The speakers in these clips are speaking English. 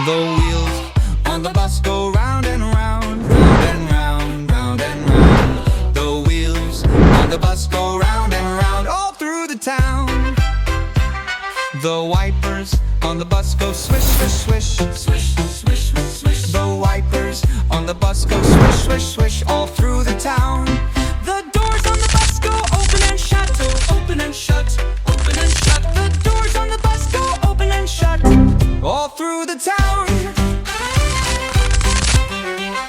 The wheels on the bus go round and round, round and round, round and round. The wheels on the bus go round and round all through the town. The wipers on the bus go swish, swish, swish, swish, swish, swish. The wipers on the bus go swish, swish, swish all through the town. The doors on the bus go open and shut, open and shut, open and shut. The doors on the bus go open and shut all through the town.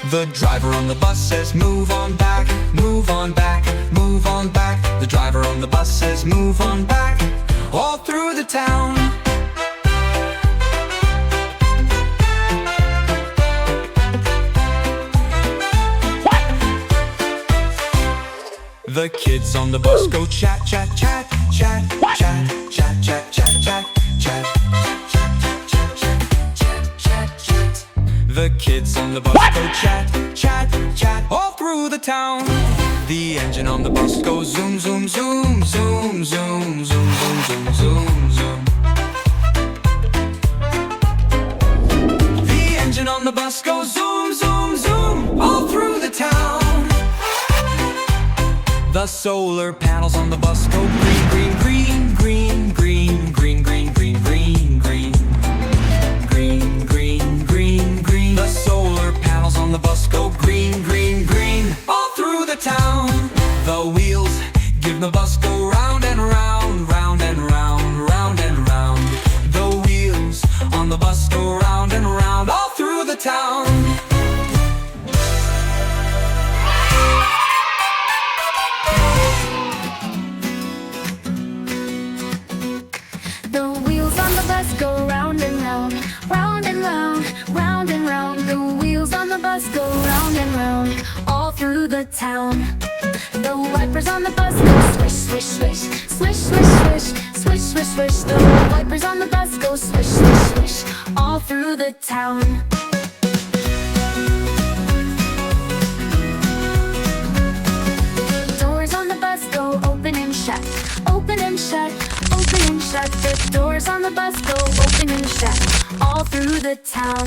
The driver on the bus says move on back, move on back, move on back. The driver on the bus says move on back all through the town. The kids on the bus go chat, chat, chat, chat, chat, chat, chat, chat, chat, chat, chat. The kids on the bus go chat, chat, chat all through the town. The engine on the bus goes zoom, zoom, zoom, zoom, zoom, zoom, zoom, zoom, zoom, zoom. The engine on the bus goes zoom, zoom, zoom all through the town. The solar panels on the bus go green, green, green, green, green, green, green, green, green, green, green, green, green, green. The solar panels on the bus go green, green, green all through the town. The wheels give the bus go round and round, round and round, round and round. The wheels on the bus go round and round all through the town. The wheels on the bus go round and round, round and round, round and round. The wheels on the bus go round and round, all through the town. The wipers on the bus go swish, swish, swish, swish, swish, swish, swish, swish, swish. The wipers on the bus go swish, swish, swish, all through the town. The doors on the bus go open and shut, open and shut, open and shut. The doors on the bus go open and shut all through the town.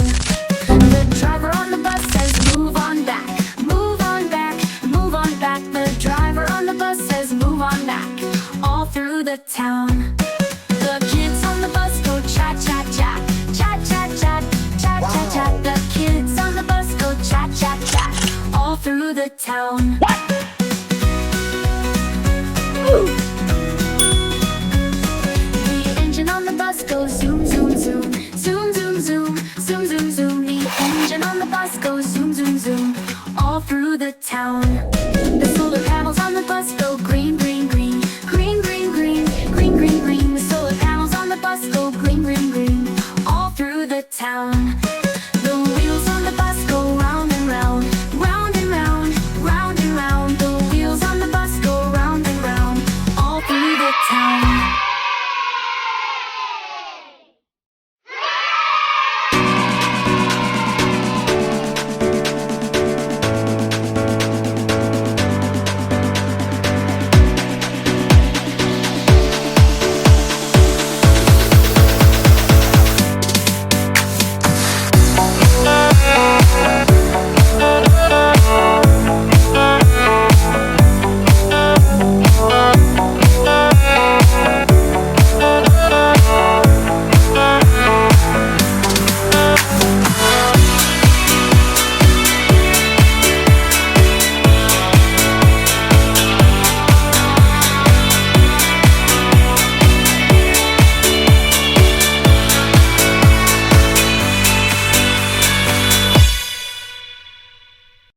The driver on the bus says move on back, move on back, move on back. The driver on the bus says move on back all through the town. The kids on the bus go chat, chat, chat, chat, chat, chat, chat, chat, chat. The kids on the bus go chat, chat, chat all through the town.